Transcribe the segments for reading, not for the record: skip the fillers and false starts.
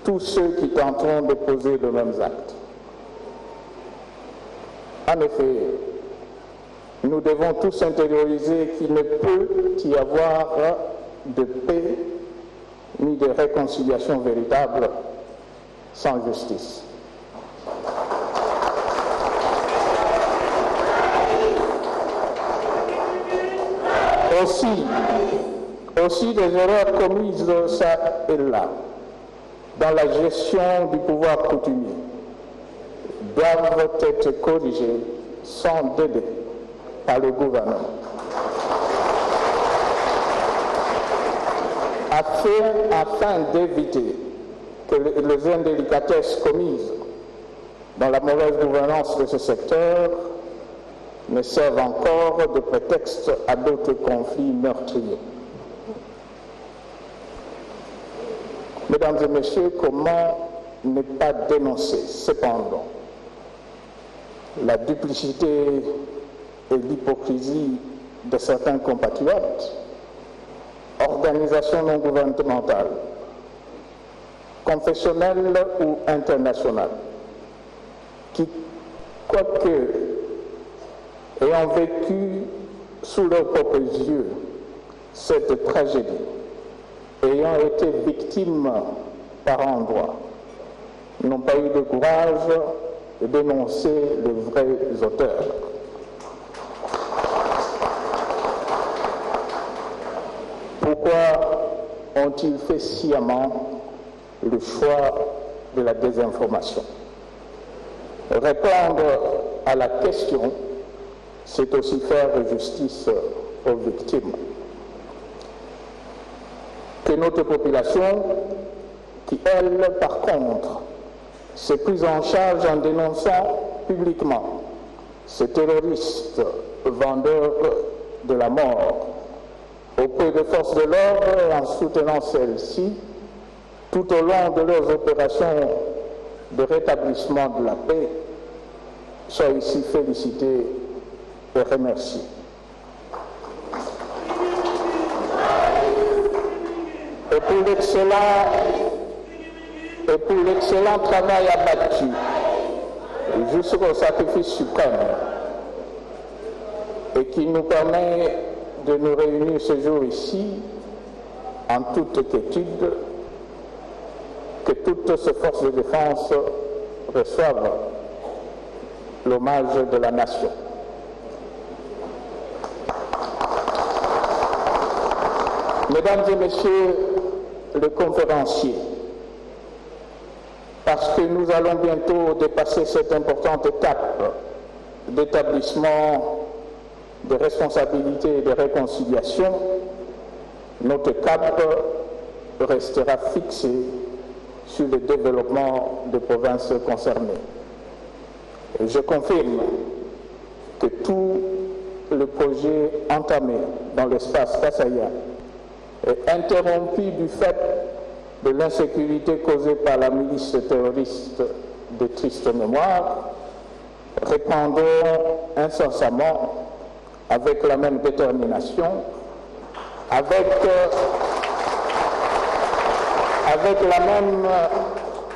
tous ceux qui tenteront de poser de mêmes actes. En effet, nous devons tous intérioriser qu'il ne peut y avoir de paix ni de réconciliation véritable sans justice. Aussi des erreurs commises ça et là dans la gestion du pouvoir coutumier doivent être corrigées sans délai par le gouvernement, afin d'éviter que les indélicatesses commises dans la mauvaise gouvernance de ce secteur ne servent encore de prétexte à d'autres conflits meurtriers. Mesdames et messieurs, comment ne pas dénoncer cependant la duplicité et l'hypocrisie de certains compatriotes, organisations non gouvernementales, confessionnelles ou internationales, qui, quoique ayant vécu sous leurs propres yeux cette tragédie, ayant été victimes par endroits, n'ont pas eu de courage de dénoncer les vrais auteurs. Pourquoi ont-ils fait sciemment le choix de la désinformation? Répondre à la question, c'est aussi faire justice aux victimes. Que notre population, qui elle, par contre, s'est prise en charge en dénonçant publiquement ces terroristes vendeurs de la mort auprès des forces de l'ordre et en soutenant celles-ci tout au long de leurs opérations de rétablissement de la paix, soient ici félicités et remerciés. Et pour l'excellent travail abattu jusqu'au sacrifice suprême et qui nous permet de nous réunir ce jour ici en toute quiétude, que toutes ces forces de défense reçoivent l'hommage de la nation. Mesdames et messieurs les conférenciers, parce que nous allons bientôt dépasser cette importante étape d'établissement de responsabilité et de réconciliation, notre cap restera fixé sur le développement des provinces concernées. Et je confirme que tout le projet entamé dans l'espace Kassaya est interrompu du fait de l'insécurité causée par la milice terroriste de triste mémoire, répondons incessamment avec la même détermination, avec la même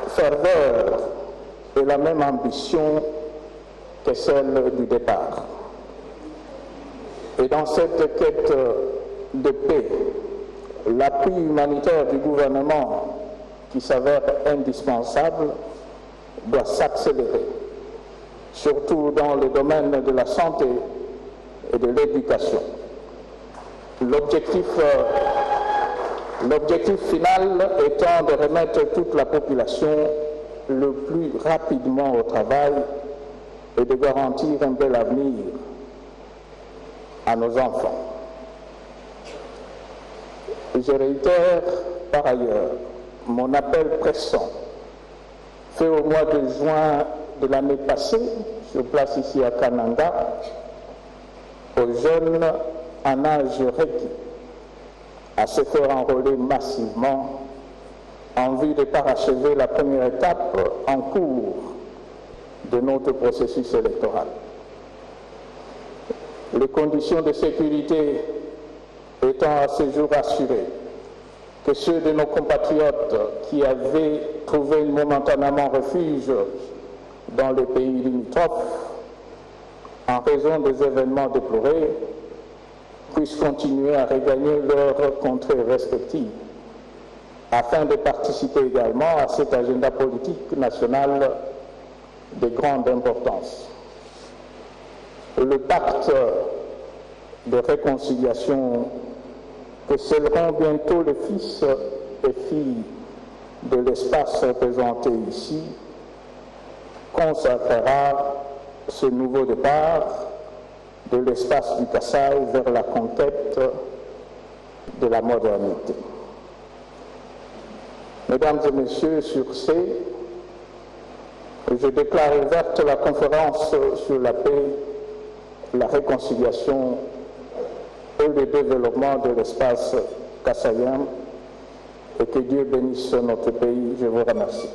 ferveur et la même ambition que celle du départ. Et dans cette quête de paix, l'appui humanitaire du gouvernement, qui s'avère indispensable, doit s'accélérer, surtout dans le domaine de la santé et de l'éducation. L'objectif final étant de remettre toute la population le plus rapidement au travail et de garantir un bel avenir à nos enfants. Je réitère par ailleurs mon appel pressant fait au mois de juin de l'année passée, sur place ici à Kananga, aux jeunes en âge requis à se faire enrôler massivement en vue de parachever la première étape en cours de notre processus électoral. Les conditions de sécurité étant à ce jour assurées, que ceux de nos compatriotes qui avaient trouvé momentanément refuge dans les pays limitrophes en raison des événements déplorés puissent continuer à regagner leurs contrées respectives afin de participer également à cet agenda politique national de grande importance. Le pacte de réconciliation que scelleront bientôt les fils et filles de l'espace représenté ici consacrera ce nouveau départ de l'espace du Kasaï vers la conquête de la modernité. Mesdames et messieurs, sur ce, je déclare ouverte la conférence sur la paix, la réconciliation et le développement de l'espace kassaïen, et que Dieu bénisse notre pays. Je vous remercie.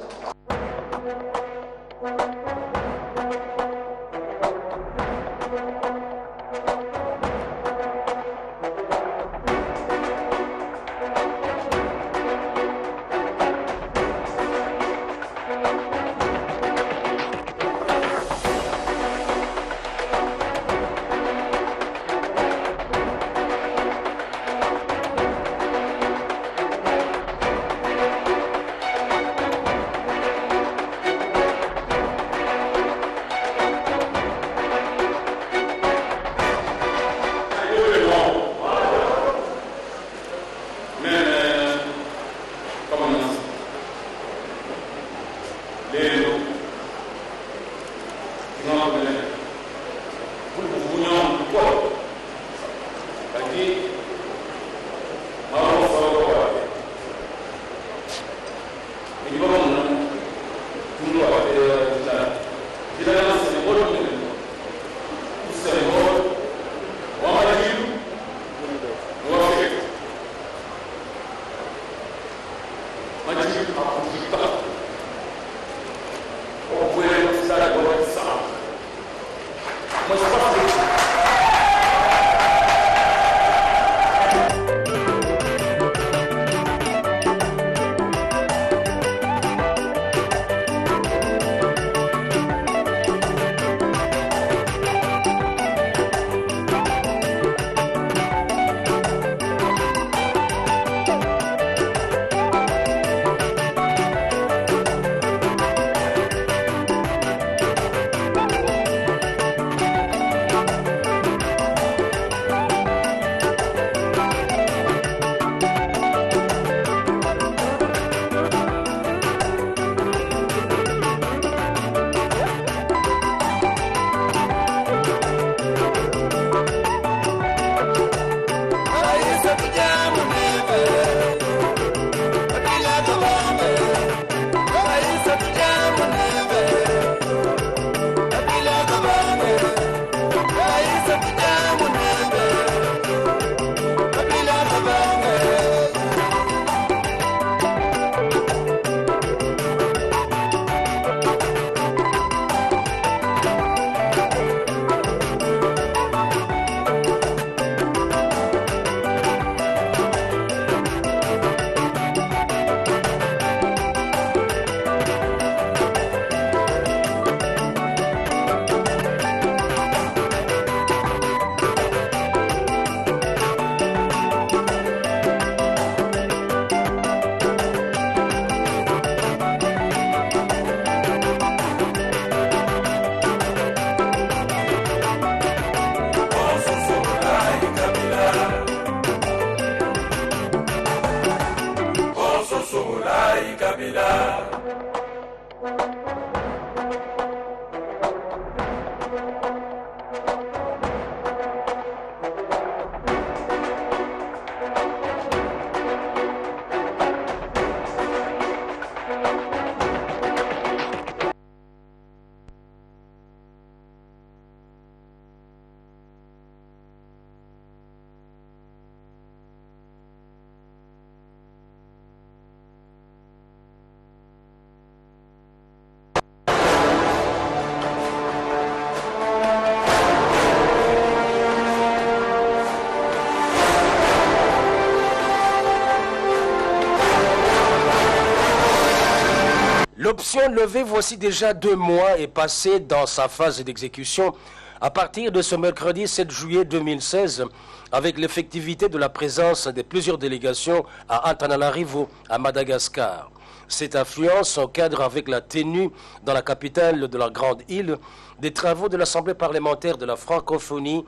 L'option levée voici déjà 2 mois est passée dans sa phase d'exécution à partir de ce mercredi 7 juillet 2016 avec l'effectivité de la présence de plusieurs délégations à Antananarivo, à Madagascar. Cette affluence encadre avec la tenue dans la capitale de la Grande Île des travaux de l'Assemblée parlementaire de la francophonie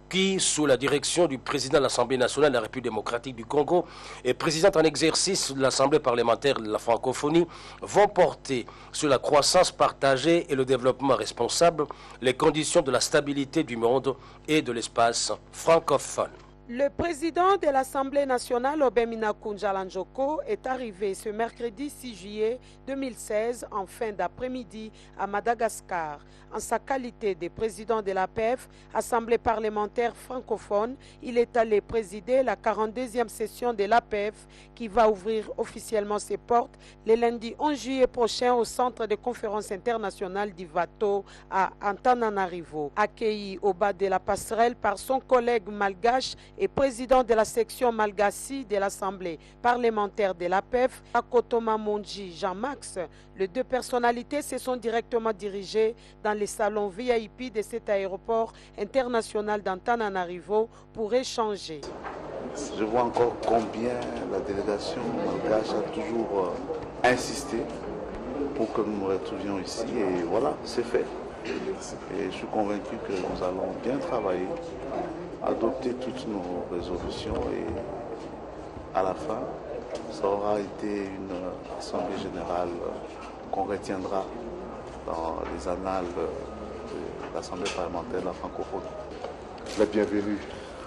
qui, sous la direction du président de l'Assemblée nationale de la République démocratique du Congo et président en exercice de l'Assemblée parlementaire de la francophonie, vont porter sur la croissance partagée et le développement responsable, les conditions de la stabilité du monde et de l'espace francophone. Le président de l'Assemblée nationale, Obemina-Koun Jalanjoko, est arrivé ce mercredi 6 juillet 2016 en fin d'après-midi à Madagascar. En sa qualité de président de l'APF, Assemblée parlementaire francophone, il est allé présider la 42e session de l'APF qui va ouvrir officiellement ses portes le lundi 11 juillet prochain au centre de conférence internationale d'Ivato à Antananarivo. Accueilli au bas de la passerelle par son collègue malgache et président de la section Malgassi de l'Assemblée parlementaire de l'APF, Akotoma Monji Jean-Max, les deux personnalités se sont directement dirigées dans les salons VIP de cet aéroport international d'Antananarivo pour échanger. Je vois encore combien la délégation malgache a toujours insisté pour que nous nous retrouvions ici et voilà, c'est fait. Et je suis convaincu que nous allons bien travailler, adopter toutes nos résolutions et à la fin, ça aura été une assemblée générale qu'on retiendra dans les annales de l'Assemblée parlementaire de la francophonie. La bienvenue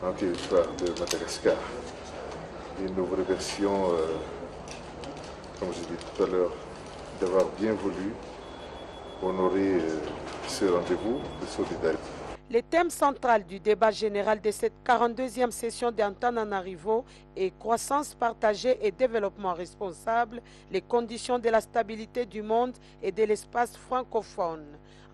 en territoire de Madagascar. Et nous vous remercions, comme je l'ai dit tout à l'heure, d'avoir bien voulu honorer ce rendez-vous de solidarité. Le thème central du débat général de cette 42e session d'Antananarivo est croissance partagée et développement responsable, les conditions de la stabilité du monde et de l'espace francophone.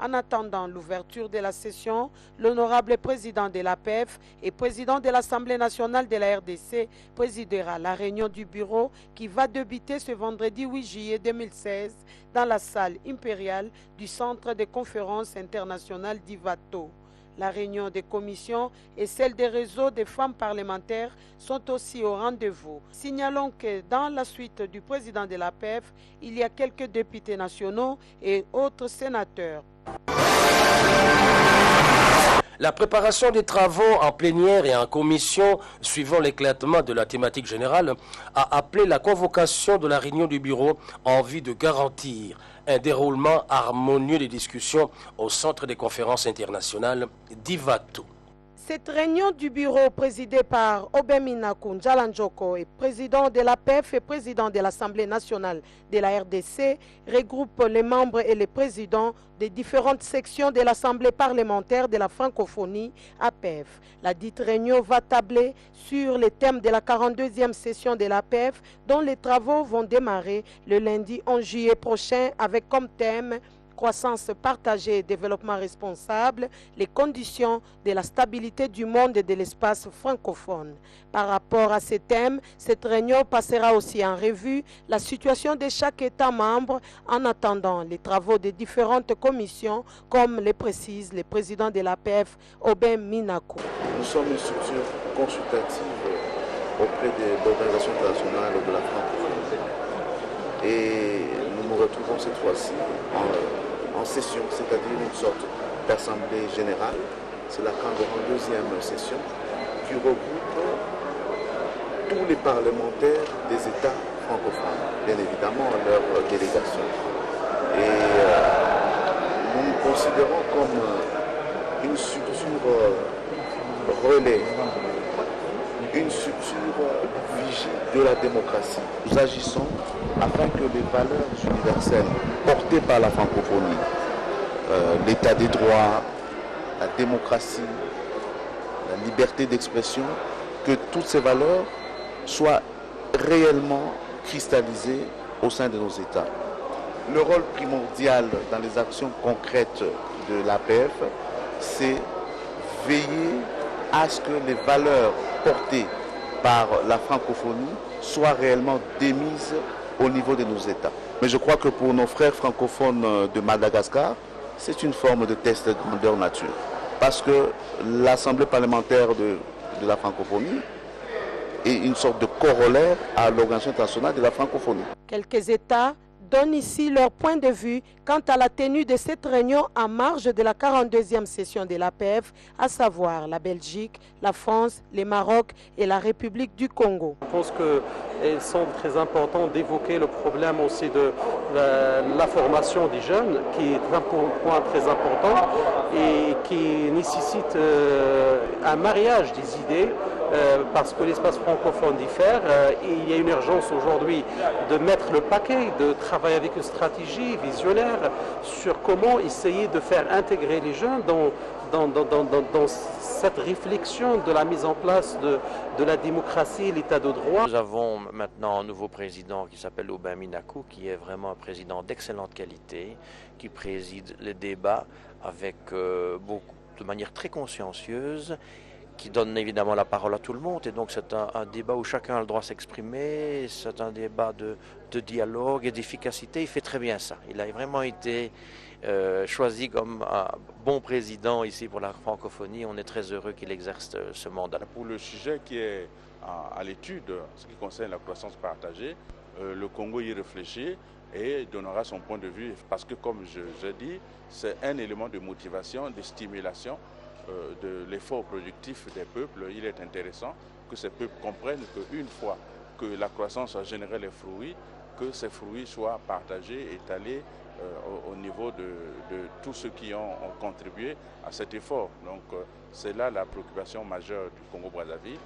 En attendant l'ouverture de la session, l'honorable président de l'APF et président de l'Assemblée nationale de la RDC présidera la réunion du bureau qui va débuter ce vendredi 8 juillet 2016 dans la salle impériale du Centre de conférences internationales d'Ivato. La réunion des commissions et celle des réseaux des femmes parlementaires sont aussi au rendez-vous. Signalons que dans la suite du président de l'APF, il y a quelques députés nationaux et autres sénateurs. La préparation des travaux en plénière et en commission, suivant l'éclatement de la thématique générale, a appelé la convocation de la réunion du bureau en vue de garantir un déroulement harmonieux des discussions au Centre des conférences internationales d'Ivato. Cette réunion du bureau présidée par Obemina-Koun Jalanjoko, président de l'APF et président de l'Assemblée nationale de la RDC, regroupe les membres et les présidents des différentes sections de l'Assemblée parlementaire de la francophonie APF. La dite réunion va tabler sur les thèmes de la 42e session de l'APF dont les travaux vont démarrer le lundi 11 juillet prochain avec comme thème croissance partagée et développement responsable, les conditions de la stabilité du monde et de l'espace francophone. Par rapport à ces thèmes, cette réunion passera aussi en revue la situation de chaque État membre en attendant les travaux des différentes commissions, comme le précise le président de l'APF, Obemina-Koun. Nous sommes une structure consultative auprès de l'Organisation internationale de la francophonie. Et nous nous retrouvons cette fois-ci en session, c'est-à-dire une sorte d'assemblée générale. C'est la 42e session qui regroupe tous les parlementaires des États francophones, bien évidemment leurs délégations. Et nous nous considérons comme une structure relais, une structure vigie de la démocratie. Nous agissons afin que les valeurs universelles portées par la francophonie, l'état des droits, la démocratie, la liberté d'expression, que toutes ces valeurs soient réellement cristallisées au sein de nos États. Le rôle primordial dans les actions concrètes de l'APF, c'est veiller à ce que les valeurs portées par la francophonie soient réellement démises au niveau de nos États. Mais je crois que pour nos frères francophones de Madagascar, c'est une forme de test de grandeur nature. Parce que l'Assemblée parlementaire de la francophonie est une sorte de corollaire à l'Organisation internationale de la francophonie. Quelques États donnent ici leur point de vue quant à la tenue de cette réunion en marge de la 42e session de l'APF, à savoir la Belgique, la France, le Maroc et la République du Congo. Je pense qu'il semble très important d'évoquer le problème aussi de la formation des jeunes, qui est un point très important et qui nécessite un mariage des idées. Parce que l'espace francophone diffère, il y a une urgence aujourd'hui de mettre le paquet, de travailler avec une stratégie visionnaire sur comment essayer de faire intégrer les jeunes dans cette réflexion de la mise en place de la démocratie et l'état de droit. Nous avons maintenant un nouveau président qui s'appelle Aubin Minakou, qui est vraiment un président d'excellente qualité, qui préside les débats avec de manière très consciencieuse, qui donne évidemment la parole à tout le monde. Et donc c'est un débat où chacun a le droit de s'exprimer, c'est un débat de dialogue et d'efficacité. Il fait très bien ça. Il a vraiment été choisi comme un bon président ici pour la francophonie. On est très heureux qu'il exerce ce mandat. Pour le sujet qui est à l'étude, ce qui concerne la croissance partagée, le Congo y réfléchit et donnera son point de vue parce que, comme je dis, c'est un élément de motivation, de stimulation de l'effort productif des peuples. Il est intéressant que ces peuples comprennent qu'une fois que la croissance a généré les fruits, que ces fruits soient partagés, étalés au niveau de tous ceux qui ont contribué à cet effort. Donc c'est là la préoccupation majeure du Congo-Brazzaville,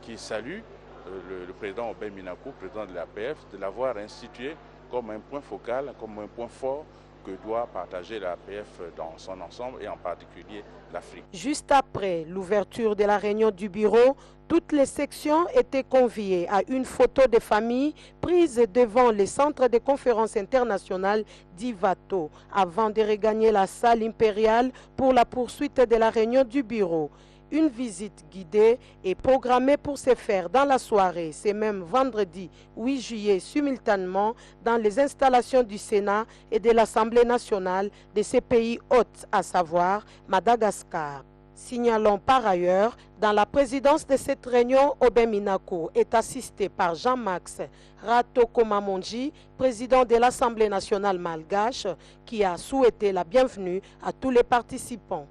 qui salue le président Aubin Minakou, président de l'APF, de l'avoir institué comme un point focal, comme un point fort que doit partager l'APF dans son ensemble et en particulier l'Afrique. Juste après l'ouverture de la réunion du bureau, toutes les sections étaient conviées à une photo de famille prise devant le centre de conférence internationale d'Ivato avant de regagner la salle impériale pour la poursuite de la réunion du bureau. Une visite guidée est programmée pour se faire dans la soirée, c'est même vendredi 8 juillet, simultanément dans les installations du Sénat et de l'Assemblée nationale de ces pays hôtes, à savoir Madagascar. Signalons par ailleurs, dans la présidence de cette réunion, Aubin Minakou est assisté par Jean-Max Ratokomamonji, président de l'Assemblée nationale malgache, qui a souhaité la bienvenue à tous les participants.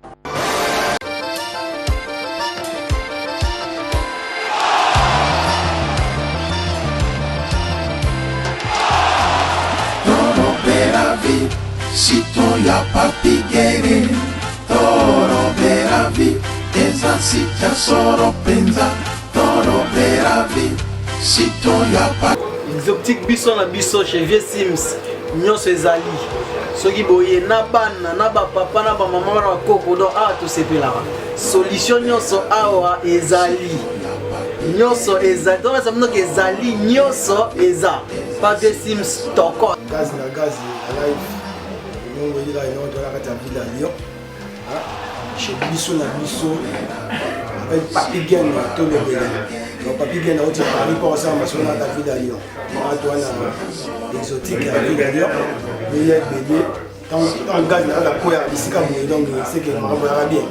Sito ya papigere toro beravi eza sita soro penza toro beravi sito ya pa exotique biso na biso chez Vieux Sims nyonso ezali soki boye na bana na bapapa na bamama na bakoko donc awa tosepelaka solution nyonso awa ezali nyonso ezali donc ça veut dire que ezali nyonso eza pas Vieux Sims toko gaz na gaz alive donc il a une autre la ville à Lyon chez biso na biso avec Papi Gain to le bébé donc Papi Gain a dit Paris pour ça ma sona la ville à Lyon moi toi na exotique à ville à Lyon mais il y a bébé dans gaz na la koya ici comme donc c'est que on va bien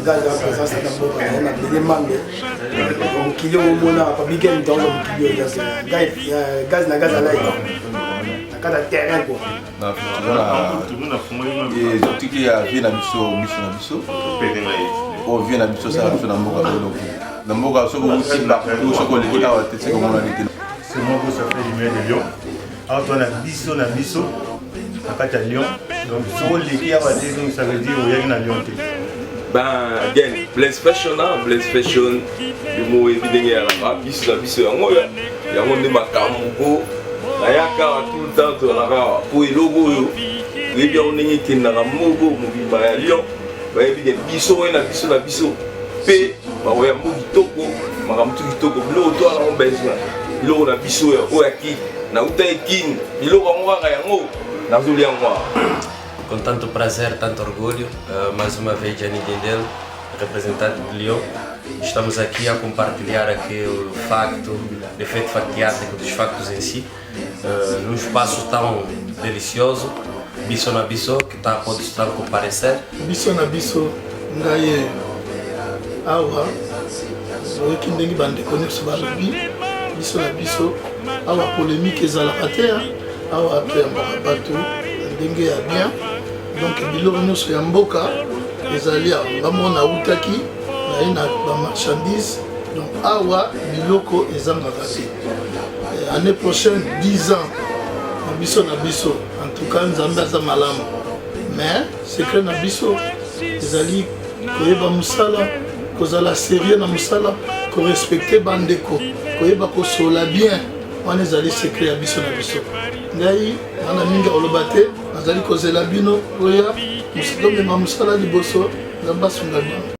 gaz la présence na boka na bébé mambe donc il y a au mona Papi Gain dans le kilo gaz na gaz à l'ail cada terrain quoi. Na exotique ya vie na biso na biso. O vie na biso ça na mboka lolo. Na mboka soko usimba soko le awa tete ko mona lete. C'est moi qui ça fait du maire de Lyon. Alors on a biso na biso à kata Lyon. Donc soko le qui awa tete donc ça veut dire o ya na Lyon té. Ben again Blaise Fashion le mot évidemment à la biso na biso yango yango ne makambo ayaka tout le temps tolaka po eloko oyo yebi yango ndenge ekendaka moko mobimba ya Lyon bayebi biso oyo na biso mpe bakoya mbo kitoko makambo tu kitoko biloko toala yango besoin biloko na biso oyo yaki nauta ekini biloko yango kaka yango nazolia yango. Com tanto prazer, tanto orgulho, mais uma vez Gianni Dendel, representante de Lyon. Estamos aqui a compartilhar aqui o facto, o efeito fatiático dos factos em si. num espaço tão delicioso. Biso na biso, que está a poder comparecer. Biso na biso, ngai awa, oyoki ndenge bandeko nyonso balobi, biso na biso, awa polémique ezalaka te, awa toyambaka bato ndenge ya bien. Donc biloko nyonso ya mboka ezali awa, ngambo nautaki naye na bamarchandise, donc awa biloko ezangaka te. Année prochaine 10 ans na biso na biso, en tout cas nzambe aza malamu, mais secret na biso ezali koyeba musala, kozala sérieux na musala, korespecte bandeko, koyeba kosola bien, wana ezali secret ya biso na biso. Ngai wana mingi oloba te, nazali kozela bino oya musala mema musala liboso nzambe asunga bino.